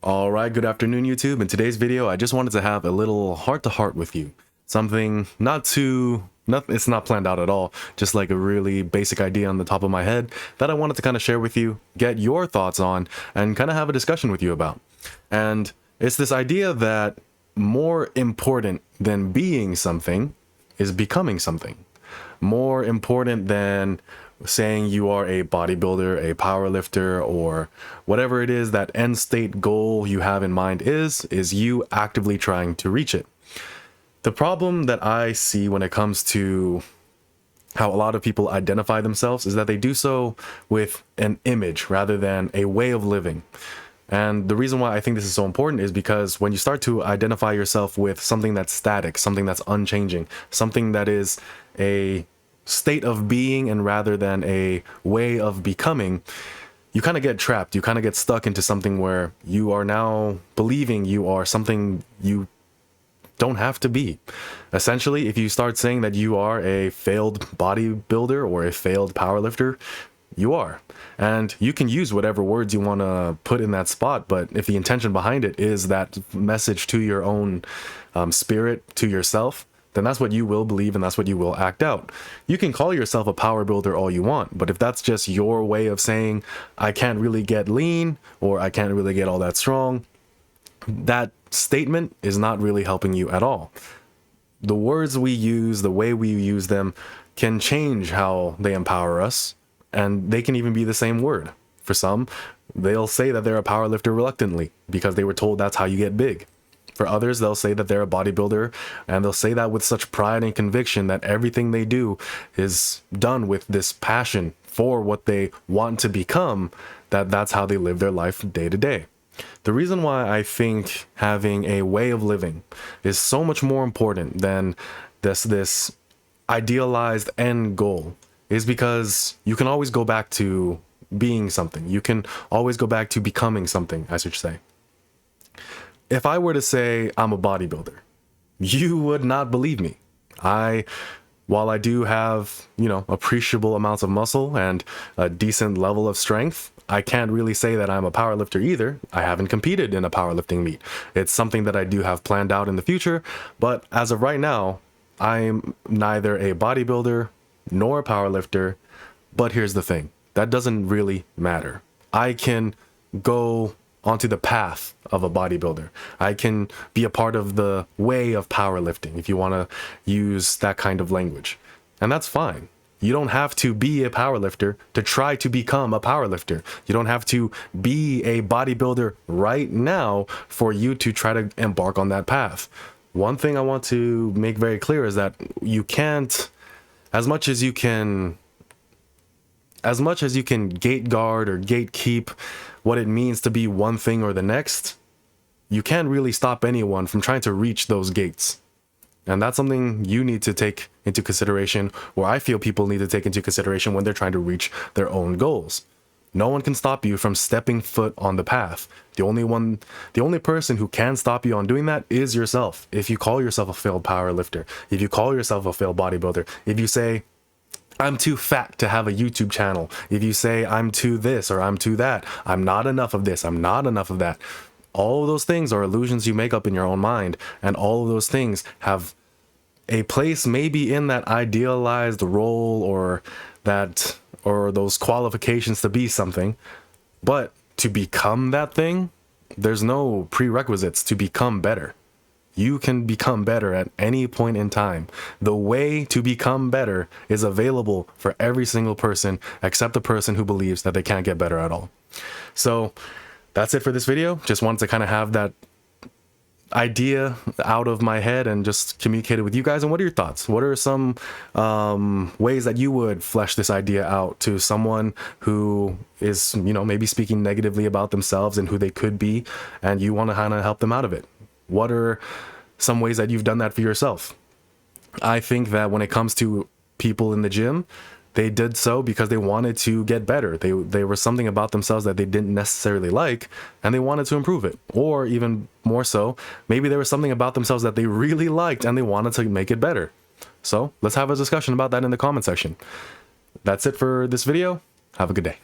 All right, good afternoon, YouTube. In today's video, I just wanted to have a little heart-to-heart with you. Something it's not planned out at all, just like a really basic idea on the top of my head that I wanted to kind of share with you, get your thoughts on, and kind of have a discussion with you about. And it's this idea that more important than being something is becoming something. More important than saying you are a bodybuilder, a power lifter, or whatever it is that end state goal you have in mind is you actively trying to reach it. The problem that I see when it comes to how a lot of people identify themselves is that they do so with an image rather than a way of living. And the reason why I think this is so important is because when you start to identify yourself with something that's static, something that's unchanging, something that is a state of being and rather than a way of becoming, you kind of get trapped. You kind of get stuck into something where you are now believing you are something you don't have to be. Essentially, if you start saying that you are a failed bodybuilder or a failed powerlifter, you are. And you can use whatever words you want to put in that spot, but if the intention behind it is that message to your own spirit, to yourself, then that's what you will believe and that's what you will act out. You can call yourself a power builder all you want, but if that's just your way of saying, I can't really get lean or I can't really get all that strong, that statement is not really helping you at all. The words we use, the way we use them, can change how they empower us, and they can even be the same word. For some, they'll say that they're a power lifter reluctantly because they were told that's how you get big. For others, they'll say that they're a bodybuilder, and they'll say that with such pride and conviction that everything they do is done with this passion for what they want to become, that's how they live their life day to day. The reason why I think having a way of living is so much more important than this idealized end goal is because you can always go back to being something. You can always go back to becoming something, I should say. If I were to say I'm a bodybuilder, you would not believe me. While I do have, appreciable amounts of muscle and a decent level of strength, I can't really say that I'm a powerlifter either. I haven't competed in a powerlifting meet. It's something that I do have planned out in the future, but as of right now, I'm neither a bodybuilder nor a powerlifter. But here's the thing, that doesn't really matter. I can go onto the path of a bodybuilder. I can be a part of the way of powerlifting, if you want to use that kind of language. And that's fine. You don't have to be a powerlifter to try to become a powerlifter. You don't have to be a bodybuilder right now for you to try to embark on that path. One thing I want to make very clear is that you can't, as much as you can gate guard or gatekeep what it means to be one thing or the next, you can't really stop anyone from trying to reach those gates. And that's something you need to take into consideration, or I feel people need to take into consideration when they're trying to reach their own goals. No one can stop you from stepping foot on the path. The only person who can stop you on doing that is yourself. If you call yourself a failed powerlifter, if you call yourself a failed bodybuilder, if you say, I'm too fat to have a YouTube channel, if you say I'm too this or I'm too that, I'm not enough of this, I'm not enough of that, all of those things are illusions you make up in your own mind, and all of those things have a place maybe in that idealized role or those qualifications to be something, but to become that thing, there's no prerequisites to become better. You can become better at any point in time. The way to become better is available for every single person except the person who believes that they can't get better at all. So that's it for this video. Just wanted to kind of have that idea out of my head and just communicate it with you guys. And what are your thoughts? What are some ways that you would flesh this idea out to someone who is, maybe speaking negatively about themselves and who they could be, and you want to kind of help them out of it? What are some ways that you've done that for yourself? I think that when it comes to people in the gym, they did so because they wanted to get better. They were something about themselves that they didn't necessarily like, and they wanted to improve it. Or even more so, maybe there was something about themselves that they really liked and they wanted to make it better. So let's have a discussion about that in the comment section. That's it for this video. Have a good day.